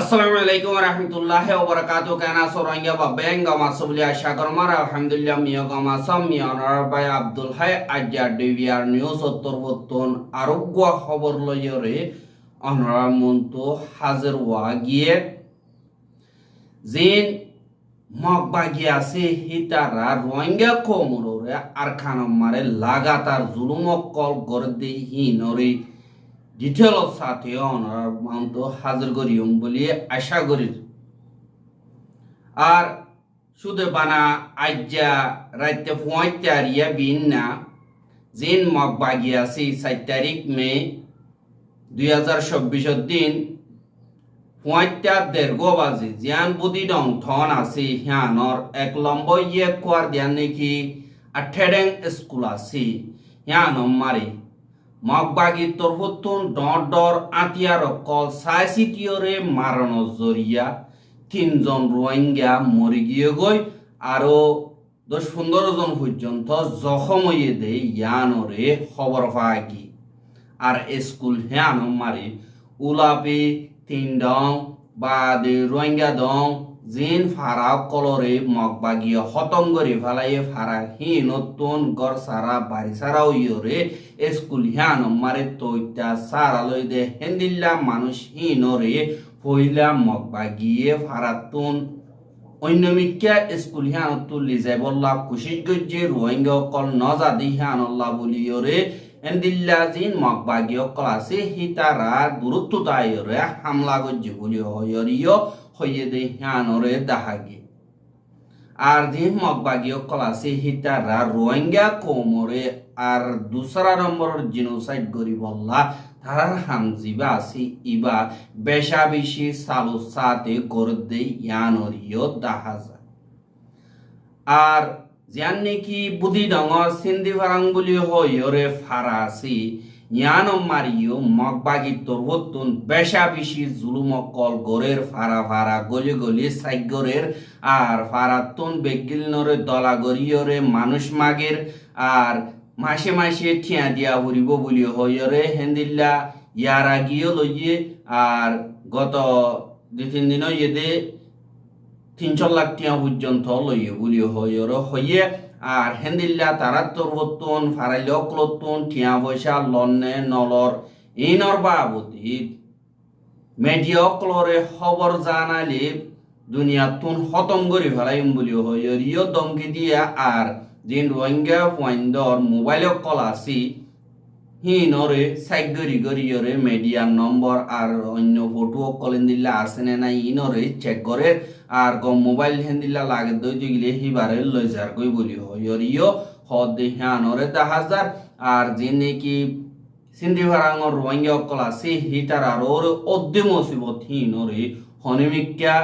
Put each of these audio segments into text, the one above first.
আসসালামু আলাইকুম ওয়া রাহমাতুল্লাহি ওয়া বারাকাতুহু কানা সোরাঙ্গা বাবেঙ্গা মাসুবলিয়া শাকরমার আলহামদুলিল্লাহ মিয়া গামা সামি অনার বাই আব্দুল হাই আজ্জা ডিভিআর নিউজ উত্তরবর্তন আরোগ্য খবর লয়রে অনরা মন্তু হাজির ওয়া গিয়ে জিন মগবাগি আছে হিতারা রোহিঙ্গা কোমরে আরখানাম মারে লাগাতার জুলুম কল গরদে হিনরে ডিটেল সাথে অনার মাউন্ট হাজির করিম বলি আশা করি আর শুধু বানা আজ্জা রাইতে পঁয়তারিয়া বিন না জিন মগ বাগি আছে 4 তারিখ মে 2024 দিন পঁয়তার দেড়গো বাজে জিয়ান বুদি ডং থন আছে হিয়ানর 1 নম্বর ইয়ে কোয়ার দিয়ান নাকি আঠেডেং স্কুল আছে হিয়ানম মারি মগবাগি তরফতুন ডর আতিয়ার কল সাইসিটিওরে মারানো জরিয়া 3 জন রোহিঙ্গা মরি গিয়ে গই আরো 10-15 জন পর্যন্ত জখম হয়ে দেয় ইয়ানরে খবর পাগি আর স্কুল হ্যান মারি উলাপি 3 ডং বাদে রোহিঙ্গা দং জিন ফারা কলরে মগবাগি হতম করে ফেলাইয়ে ফারা হি নতুন গর সারা বাড়ি সারা ইয়রে স্কুল হ্যান মারে তৈতা সারা লই দে হেন্দিল্লা মানুষ হি নরে পইলা মগবাগিয়ে ফারাতুন অন্যমিকা স্কুল হ্যান তুলি যায় বললা কুশিস গজ্জে রোহিঙ্গা কল নজাদি হ্যান আল্লাহ বলিয়রে হেন্দিল্লা জিন মগবাগি কল আছে হিতারা গুরুত্ব তাইরে হামলা গজ্জে বলি হয়রিও হয়ে দে হ্যানরে দাহাগে আর দিন মগবাগি কল আছে হিতারা রোহিঙ্গা কোমরে আর দুসরা নম্বরের জিনোসাইড করি বললা তারার হামজিবা আছে ইবা বেশা বেশি সালো সাথে গরদে ইয়ানরিও দাহাজা আর জিয়ান নাকি বুদি ডঙর সিন্ধি ফারাং বলি হইরে ফারা আছে ইয়ানম মারিও মগবাগি তরবতুন বেশা বেশি জুলুম কল গরের ফারা ফারা গলি গলি সাইগরের আর ফারাতুন বেগিল নরে দলা গরিয়রে মানুষ মাগের আর মাসে মাসে ঠিয়া দিয়া হরিব বলি হইরে হেন্দিল্লা ইয়ার আগিও লইয়ে আর গত 2-3 দিন ইয়েদে 300 লাখ টিয়া পর্যন্ত লইয়ে বলি হইরে হইয়ে আর হেন্দিল্লা তারা তরবতুন ফারাইল ক্লতুন ঠিয়া পয়সা লন্নে নলর ইনর বাবতি মেডিয়া ক্লরে খবর জানালে দুনিয়াতুন খতম করে ফেলাইম বলি হইরিও দমকি দিয়া আর জিন রোহিঙ্গা পয়েন্টর মোবাইল কল আসি হিনরে সাইড গরি গরিয়রে মিডিয়ার নম্বর আর অন্য ফটো কলেন দিল্লা আসেনে নাই ইনরে চেক করে আর গম মোবাইল হেন দিল্লা লাগে দইতে গিলে হিবারে লই যার কই বলি হইরিও হদ দেহানরে 10,000 আর যে নাকি সিন্ধি ভারাঙর রোহিঙ্গা কল আসি হিটার আর ওর অদ্দে মুসিবত হিনরে হনিমিকা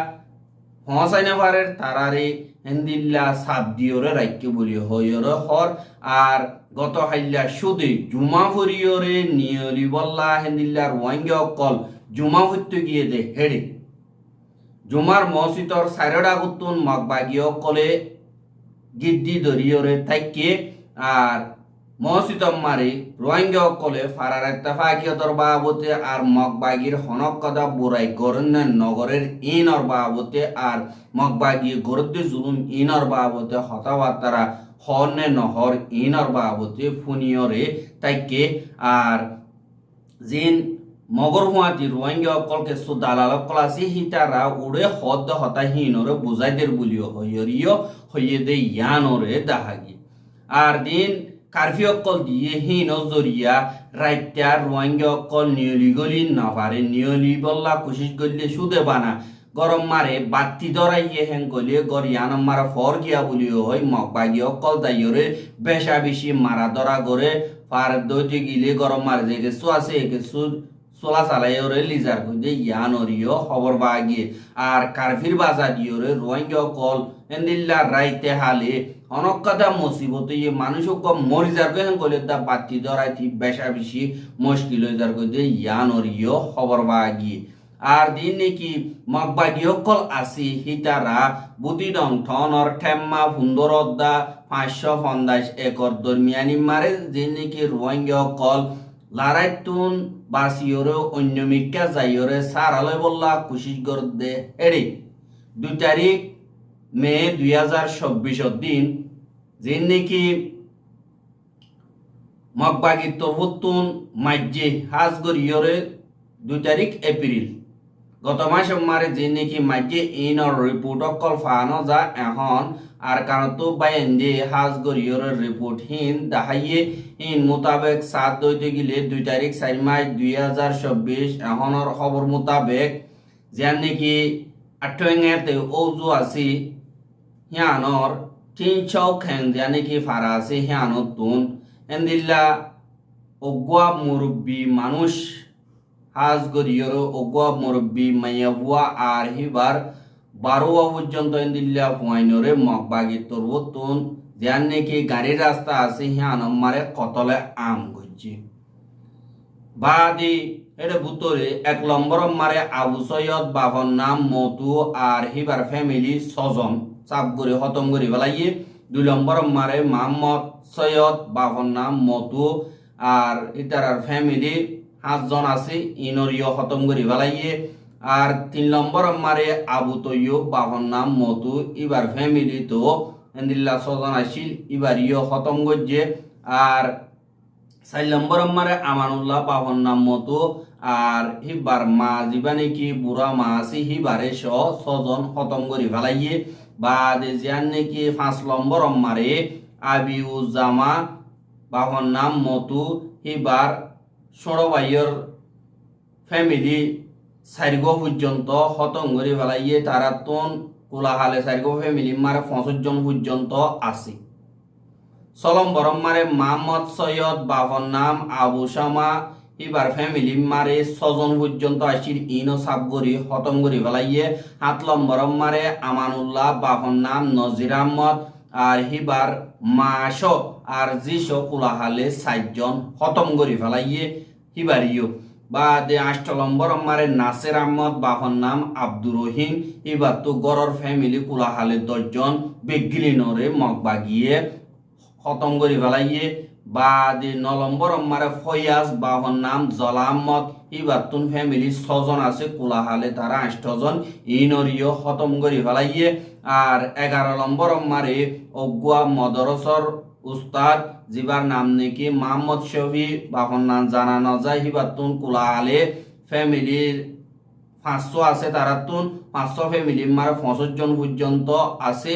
হসাইনা পারের তারারে হেন্দিল্লা সাপ দিওরে রাইকে বলি হইরে হর আর গত হাইল্লা সুদে জুমা ফরিয়রে নিয়লি বল্লা হেন্দিল্লা রোহিঙ্গা কল জুমা হইতে গিয়ে দে হেড়ে জুমার মসজিদর সাইরডা গুতুন মগবাগিও কলে গিদ্দি দরিয়রে তাইকে আর মসজিদম মারি রোহিঙ্গা কলে ফারার ইত্তেফাকিয়তর বাবতে আর মগবাগির হনক কদা বুড়াই গরন্নের নগরের ইনর বাবতে আর মগবাগি গরদ্দে জুলুম ইনর বাবতে হতাবার্তারা হরনে নহর ইনর বাবতে ফুনিয়রে তাইকে আর জিন মগর হুয়াতি রোহিঙ্গা কলকে সুদালাল কলাসি হিতারা উড়ে হদ হতা হিনরে বুঝাইদের বলিও হইরিও হইয়ে দে ইয়ানরে দাহাগি আর দিন কারফিউ অকল দিয়ে হিন জরিয়া রাইটার রোহিঙ্গা অকল নিয়লি গলি নাভারে নিয়লি বল্লা কোশিশ করলে সুদে বানা গরম মারে বাতি ধরাইয়ে হেন গলিয়ে গরিয়ান মারা ফর গিয়া বলিও হয় মগবাগি অকল দাইয়রে বেশা বেশি মারা ধরা করে পার দইতে গিলে গরম মারে যে কিছু আছে কিছু চলা চালাইরে লিজার কইতে ইয়ানরিও খবর বাগিয়ে আর কারফির বাজা দিয়রে রোহিঙ্গা অকল হেন্দিল্লা রাইতে হালে অনকাদা মুসিবতে মানুষক মরি যার হেন গলে দা বাতি ধরাইতি বেশা বেশি মুশকিল হয়ে যার কইতে ইয়ানরিও খবর বাগিয়ে আর দিন নাকি মগবাগি অকল আসি হিতারা বুদি ডং ঠনর ঠেম্মা ফুন্দরদা 550 একর দরমিয়ানি মারে যে নাকি রোহিঙ্গা অকল লারাইতুন বাসিওরে অন্যমিকা যাইওরে সারালে বললা কুশিস গরদে হেডি 2 তারিখ মে 2024 দিন যে নাকি মগবাগিত ভুতুন মাইজে হাজ গরিয়রে 2 তারিখ এপ্রিল গত মাসে মারে যে নাকি মাইজে ইনর রিপোর্ট অকল ফানো যা এখন আর কারণতো বাইন্দে হাজ গরিয়রের রিপোর্ট হিন দাহাইয়ে হিন মোতাবেক 7 দইতে গেলে 2 তারিখ 4 মাস 2024 এখনর খবর মোতাবেক যে নাকি আট্টুয়েতে ওজু আছে হিয়ানর 300 খেং যে নাকি ফারা আছে হিয়ানর তুন এন্দিল্লা অগুয়া মুরব্বী মানুষ হাজ গরিয়র অগুয়া মুরব্বী মাইয়াবুয়া আর হিবার 12 পর্যন্ত এন্দিল্লা ফুয়াইনরে মগবাগি তরবতুন যান নাকি গাড়ির রাস্তা আছে হিয়ান মারে কতলে আম গজ্জি বাদি এটা ভুতরে 1 নম্বর মারে আবু সৈয়দ বাবার নাম মতু আর হিবার ফ্যামিলি 6 জন চাপ করে খতম করে ফেলাইয়ে 2 নম্বর মারে মোহাম্মদ সৈয়দ বাবার নাম মতু আর ইতার ফ্যামিলি 7 জন আছে ইনরিও খতম করে ফেলাইয়ে আর 3 নম্বর মারে আবু তৈয়ব বাবার নাম মতু এবার ফ্যামিলি তো এন্দিল্লা 6 জন আসিল এবার ইও খতম করছে আর 4 নম্বর মারে আমানুল্লাহ বাবার নাম মতু আর হিবার মা জীবানে কি বুড়া মা আছে হিবারে 6 জন খতম করে ফেলাইয়ে বাদে জিয়ান নাকি 5 নম্বর মারে আবিউজ্জামা বাবার নাম মতু হিবার সরবাইয়ের ফ্যামিলি 4 পর্যন্ত খতম করে ফেলাইয়ে তারা তোন কোলাহালে 4 ফ্যামিলি মারে 65 জন পর্যন্ত আছে 6 নম্বর মারে মোহাম্মদ সৈয়দ বাবার নাম আবু শামা এবার ফ্যামিলি মারে 6 জন পর্যন্ত আসির ইনো সাব করি খতম করে ফেলাইয়ে 7 নম্বর মারে আমানুল্লাহ বাবার নাম নজির আহমদ আর হিবার মাস আর জিস কোলাহালে 4 জন খতম করে ফেলাইয়ে হিবারিও বাদে 8 নম্বর মারে নাসির আহমদ বাবার নাম আব্দুর রহিম এবার তো গরর ফ্যামিলি কোলাহালে 10 জন বেগিলিনরে মগবাগিয়ে খতম করে ফেলাইয়ে বাদে 9 নম্বর মারে ফয়াজ বাবার নাম জলা আহমদ এবার তুন ফ্যামিলি 6 জন আছে কোলাহালে তারা 8 জন ইনরিও খতম করে ফেলাইয়ে আর 11 নম্বর মারে অগুয়া মদরসর উস্তাদ জিবার নাম নাকি মোহাম্মদ শফি বাবার নাম জানা না যায় হিবার তুন কোলাহালে ফ্যামিলির 500 আছে তারা তুন 500 ফ্যামিলি মারে 65 জন পর্যন্ত আছে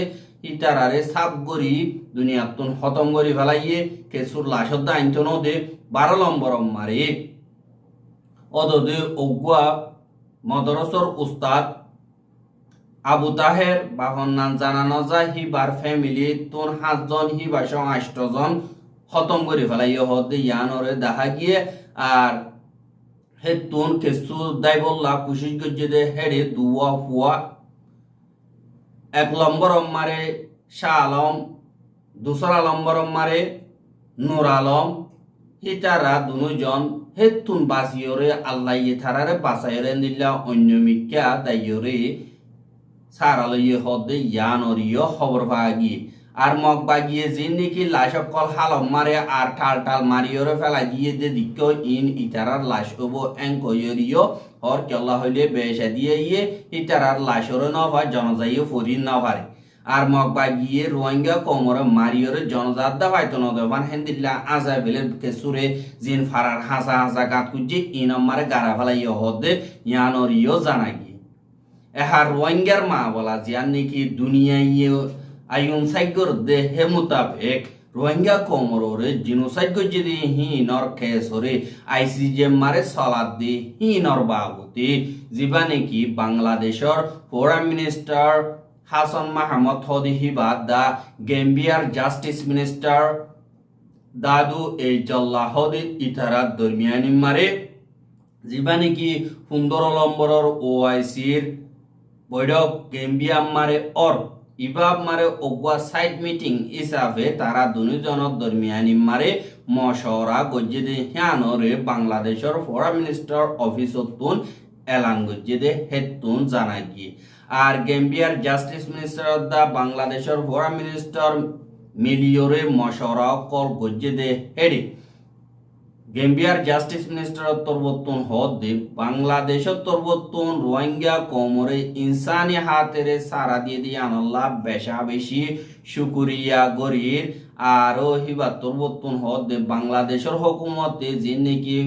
ইতারারে সাব গরি দুনিয়াতুন খতম করি ফেলাইয়ে কেসুর লাশদ আইনতন দে 12 নম্বর মারে অদদে অগুয়া মদরসর উস্তাদ আবু তাহের বাবার নাম জানানো যায় হিবার ফ্যামিলি তুন 7 জন হিবার 8 জন খতম করে ফেলাইয়ে হদে ইয়ানরে দেখা গিয়ে আর হে তুন কেসু দাই বললা কুশিস গজ্জে দে হেডে দুয়া ফুয়া 1 নম্বর মারে শাহ আলম 2 নম্বর মারে নূর আলম হিতারা দুজন হেতুন বাসিয়রে আল্লাহ থারারে বাসায়রে দিল্লা অন্য মিক্কা দাইয়রে সারালয়ে হদে ইয়ানরিয় খবর ভাগি আর মগ বাগিয়ে যে নাকি লাশ কল হালম মারে আর ঠাল ঠাল মারিয়রে ফেলা দিয়ে যে দিক ইন ইতারার লাশ হবো এঙ্কয়রিয় হর কেল্লা হইলে বেসা দিয়ে ইয়ে ইতারার লাশরে ন হয় জনজাইয়ে ফরিন না পারে আর মগ বাগিয়ে রোহিঙ্গা কোমরে মারিয়রে জনজাত দা পাইতো না দেবান হেন্দিল্লা আজা বেলে কেসুরে জিন ফারার হাসা হাসা গাত কুজি ইন মারে গারা ফেলাইয়ে হদে ইয়ানরিয় জানা গিয়ে এহার রোহিঙ্গার মা বলা জিয়ান নাকি দুনিয়ায় আইন সাইগর দে হে মোতাবেক রোহিঙ্গা কোমরে জিনোসাইড গজ্জে হিনর কেসরে আইসিজে মারে সলাদ দে হিনর বাবুতে জিবা নাকি বাংলাদেশর ফরেন মিনিস্টার হাসান মাহমুদ হদি হিবাদ দা গেম্বিয়ার জাস্টিস মিনিস্টার দাদু এই জল্লাহ হদি ইতারা দরমিয়ানি মারে জিবা নাকি 15 নম্বরের ওআইসির বৈঠক গেম্বিয়া মারে অর ইবাব মারে অগুয়া সাইড মিটিং হিসাবে তারা দুজনের দরমিয়ানি মারে মশওরা গজ্জে দে হ্যানরে বাংলাদেশের ফরেন মিনিস্টার অফিসতুন এলান গজ্জে দে হেতুন জানা গিয়ে আর গেম্বিয়ার জাস্টিস মিনিস্টার দা বাংলাদেশের ফরেন মিনিস্টার মিলিয়রে মশওরা কল গজ্জে দে হেডি গেম্বিয়ার জাস্টিস মিনিস্টার তরবতুন হদে বাংলাদেশের তরবতুন রোহিঙ্গা কোমরে ইনসানি হাতের সারা দিয়ে দিয়ে আনল্লাহ বেশা বেশি শুকুরিয়া গরির আরো হিবা তরবতুন হদে বাংলাদেশের হুকুমতে যে নাকি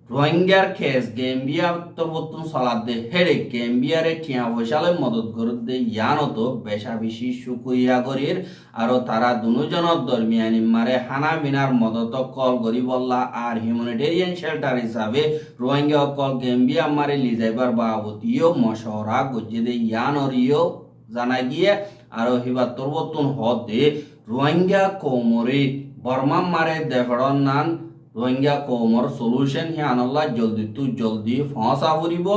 রোহিঙ্গার কেস গেম্বিয়া তরবতুন সালাদ দে হেডে গেম্বিয়ারে টিয়া পয়সালে মদত করতে ইয়ানত বেশা বেশি শুকুরিয়া গরির আরো তারা দুজনের দরমিয়ানি মারে হানা বিনার মদত কল করি বললা আর হিউম্যানিটেরিয়ান শেল্টার হিসাবে রোহিঙ্গা কল গেম্বিয়া মারে লিজাইবার বাবতীয় মশওরা গজ্জে ইয়ানরিও জানা গিয়ে আরো হিবা তরবতুন হদে রোহিঙ্গা কোমরে বর্মা মারে দেফড়ন নান রোহিঙ্গা কোমর সলিউশন হে আনল্লাহ জলদি তু জলদি ফসা ফুরিব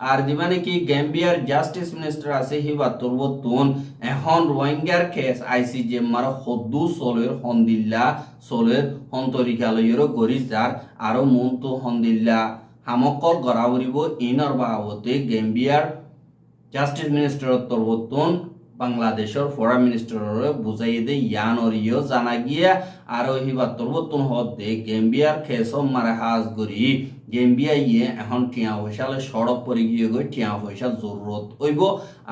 আর দিবানে কি গেম্বিয়ার জাস্টিস মিনিস্টার আছে হিবা তরবতুন এখন রোহিঙ্গার কেস আইসিজে মার হদ্দু সলের হন্দিল্লা সলের হন্তরিকালয়ের গরিজার আরো মন্তু হন্দিল্লা হামকল গড়া ফুরিব ইনর বাবতে গেম্বিয়ার জাস্টিস মিনিস্টার তরবতুন বাংলাদেশের ফরেন মিনিস্টারে বুঝাই দে ইয়ানরিও জানা গিয়া আরো হিবা তরবতুন হদে গেম্বিয়ার খেসম মারে হাজ গরি গেম্বিয়া ইয়ে এখন টিয়া পয়সালে সড়ক পরে গিয়ে গই টিয়া পয়সা জরুরত হইব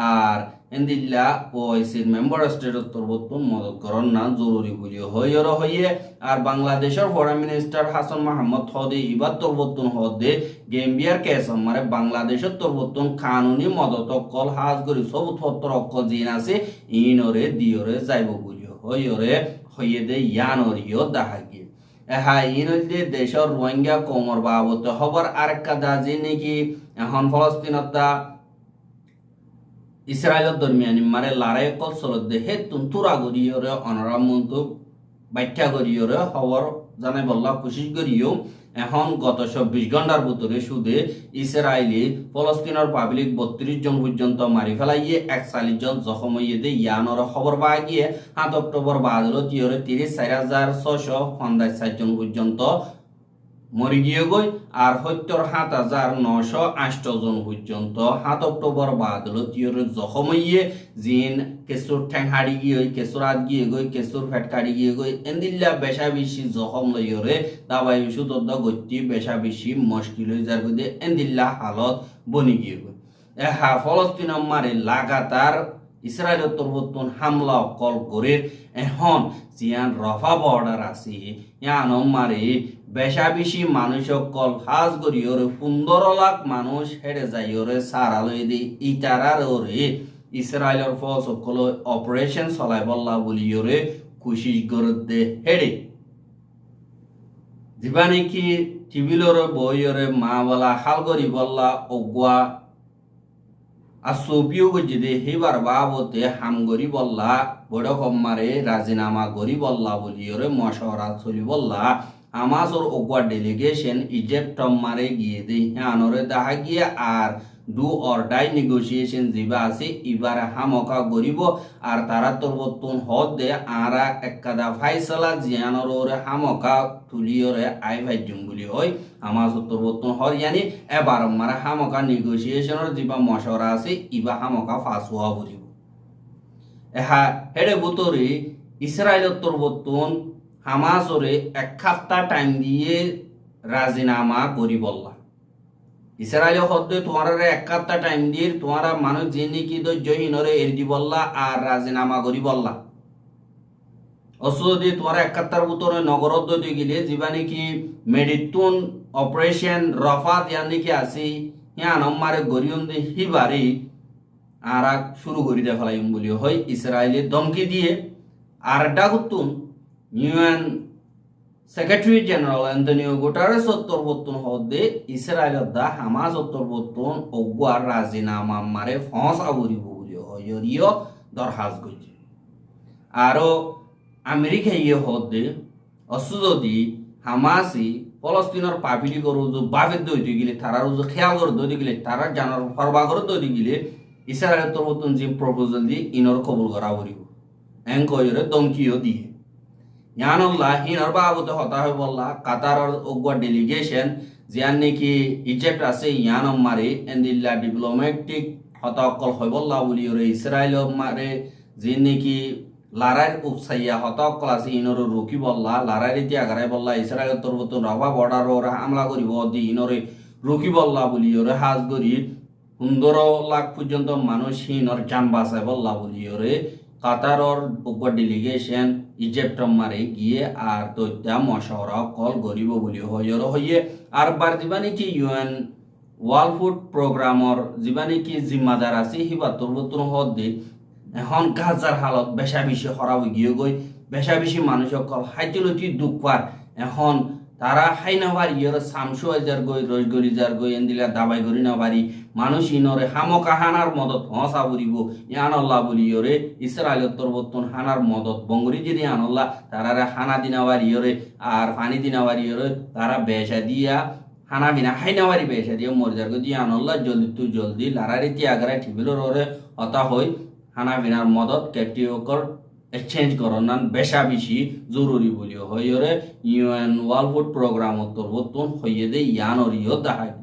আর এন্দিল্লা ওআইসির মেম্বার স্টেটের তরবতুন মদত করন না জরুরি বলি হইয়ে আর বাংলাদেশের ফরেন মিনিস্টার হাসান মাহমুদ হদে ইবার তরবতুন হদে গেম্বিয়ার কেসম মারে বাংলাদেশের তরবতুন কানুনি মদত কল হাজ গরি সবুত পত্র অক্কল জিন আছে ইনরে দিয়রে যাইব বলি হইয়ে দে ইয়ানরিও দেখা গিয়ে হ্যাঁ ইনদে দেশের রোহিঙ্গা কোমর বাবতে খবর আরেকটা দাজি নাকি এখন ফলস্তিনতা ইসরায়েলের দরমিয়ানি মারে লড়াই কল চলত দে হে তুরা গরিয়রে অনরা মন্তু ব্যাখ্যা গরিয়রে খবর জানাই বললা কোশিশ করিও এখন গত 24 ঘন্টার ভিতরে শুধু ইসরায়েলি ফলস্তিনের পাবলিক 32 জন পর্যন্ত মারি ফেলাইয়ে 41 জন জখম হইয়ে দে ইয়ানর খবর পাওয়া গিয়ে 7 অক্টোবর বাদলো তিয়রে 34,654 জন পর্যন্ত মরি গিয়ে গই আর 77,908 জন পর্যন্ত 7 অক্টোবর বাদলো তিয়রে জখম হইয়ে জিন কেসুর ঠ্যাং হাড়ি গিয়ে কেসুর হাত গিয়ে গই কেসুর ফেট কাড়ি গিয়ে গই এন্দিল্লা বেশা বেশি জখম লইরে দাবাই ওষুধ গতি বেশা বেশি মুশকিল হয়ে যার গদে এন্দিল্লা হালত বনি গিয়ে গই হ্যাঁ ফলস্তিন মারে লাগাতার ইসরায়েলের তরবতুন হামলা কল করে এখন জিয়ান রফা বর্ডার আছে ইয়ান মারে বেশা বেশি মানুষ কল হাজ গরিয়রে 15 লাখ মানুষ হেরে যাইরে সারা লই দি ইটারার ওরে ইসরায়েলের ফৌজ সকল অপারেশন চলাই বল্লা বলিয়রে কোশিশ করতে হেডে দিবানি কি টিভিলরে বইরে মা বলা হালগরি বল্লা অগুয়া আসপিও গজিদে হেবার বাবতে হামগরি বল্লা বড় কম্মারে রাজিনামা গরি বল্লা বলিয়রে মশওরা চলি বল্লা হামাসর অগুয়া ডেলিগেশন ইজিপ্ট মারে গিয়ে দে হানরে দেখা গিয়ে আর ডু অর ডাই নেগোসিয়েশন জিবা আছে ইবারে হামকা গরিব আর তারা তরবতুন হদ দে আরা এককাদা ফাইসলা জিয়ানর ওরে হামকা তুলিয়রে আই ভাইজুম বলি হয় হামাস তরবতুন হদ ইয়ানি এবার মারা হামকা নেগোসিয়েশনের জিবা মশওরা আছে ইবা হামকা ফাস হওয়া বলিব এহা হেডে বুতরে ইসরায়েলের তরবতুন হামাসরে 1 সপ্তাহ টাইম দিয়ে রাজিনামা করি বললা ইসরায়েল হদ্দে তোমার 1 সপ্তাহ টাইম দিয়ে তোমারা মানুষ যে নাকি ধৈর্যহীনরে এর দি বললা আর রাজিনামা করি বললা অসুদি তোমার 1 সপ্তাহের ভিতরে নগরদ দিয়ে গেলে যিবা নাকি মেডিতুন অপারেশন রফাত ইয়ান নাকি আছে ইয়ান আমারে গরিয়ন দে হিবারে আর শুরু করি দে ফেলাইম বলি হয় ইসরায়েলের ধমকি দিয়ে আর ডাকুতুন UN secretary general Antonio Guterres তরবতুন হদে ইসরায়েলের দা হামাস তরবতুন অগুয়ার রাজিনামা মারে ফসা বলিব বলি হইরিও দরখাস্ত করছে আরো আমেরিকা ইয়ে হদে অসুদি হামাসি ফলস্তিনের পাবলিক রুজু বাফের দইতে গেলে তারা রুজু খেয়াল করে দইতে গেলে তারা জানার ফরবা করে দইতে গেলে ইসরায়েলের তরবতুন যে প্রপোজাল দিয়ে ইনর কবুল করা বলিব এঙ্কয়রে দমকিও দিয়ে ইয়ানুল্লাহ হিনর বাবতে হতা হয় বললা কাতারের অগুয়া ডেলিগেশন জিয়ান নাকি ইজিপ্ট আছে ইয়ান মারে এন্দিল্লা ডিপ্লোম্যাটিক হতা অকল হয় বললা বলি ওরে ইসরায়েল মারে যে নাকি লারার উপসাইয়া হত ক্লাসি ইনরে রুকি বললা লারার ইতি আগারাই বললা ইসরায়েল তরবতুন রাবা বর্ডার ওরা হামলা করিব দি ইনরে রুকি বললা বলি ওরে হাজ করি 15 লাখ পর্যন্ত মানুষ ইনর জান বাঁচাই বললা বলি ওরে কাতারর উপর ডেলিগেশন ইজিপ্ট মারে গিয়ে আর তৈত্যা মশওরা কল করিব বলি হইর হইয়ে আর বার দিবানি কি ইউএন ওয়ার্ল্ড ফুড প্রোগ্রামর যিবানি কি জিম্মাদার আছে হিবা তরবতুন হদ দি এখন গাজার হালত বেশা বেশি হরাব গিয়ে গই বেশা বেশি মানুষ সকল হাইতিলতি দুঃখ পার এখন তারা হাই না পারি ইয়র সামসু হাজার গই রসগরি যার গই এন্দিলা দাবাই করি না পারি মানুষ ইনরে হামকা হানার মদত হসা বলিব ইয়ানল্লাহ বলি ইয়রে ইসরায়েলের তরবতন হানার মদত বঙ্গরি যদি আনল্লাহ তারা হানা দিনা পারি ইয়রে আর পানি দিনা পারি ইয়রে তারা বেশা দিয়া হানা বিনা হাইনা পারি বেশা দিয়ে মরজার গই দিয়ে আনল্লাহ জলদি তু জলদি লারারি তিয়াগারাই ঠিবিলর ওরে হতা হই হানা বিনার মদত ক্যাটিওকর এক্সচেঞ্জ করনান বেশা বেশি জরুরি বলি হইরে ইউএন ওয়ার্ল্ড ফুড প্রোগ্রাম তরবতুন হইয়ে দে ইয়ানরিও দেখায়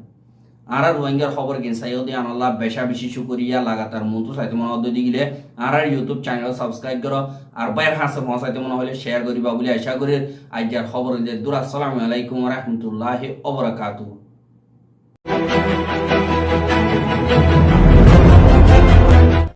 আর রোহিঙ্গার খবর গেছাইও দিয়ে আনাল্লাহ বেশা বেশি শুকরিয়া লাগাতার মন্ত্র সাইতে মনে হতে দিলে আর ইউটিউব চ্যানেল সাবস্ক্রাইব করো আর বাইর হাসে পৌঁছাইতে মনে হলে শেয়ার করিবা বলে আশা করি আজকের খবর যে দূর আসসালামু আলাইকুম ওয়া রাহমাতুল্লাহি ওয়া বারাকাতুহু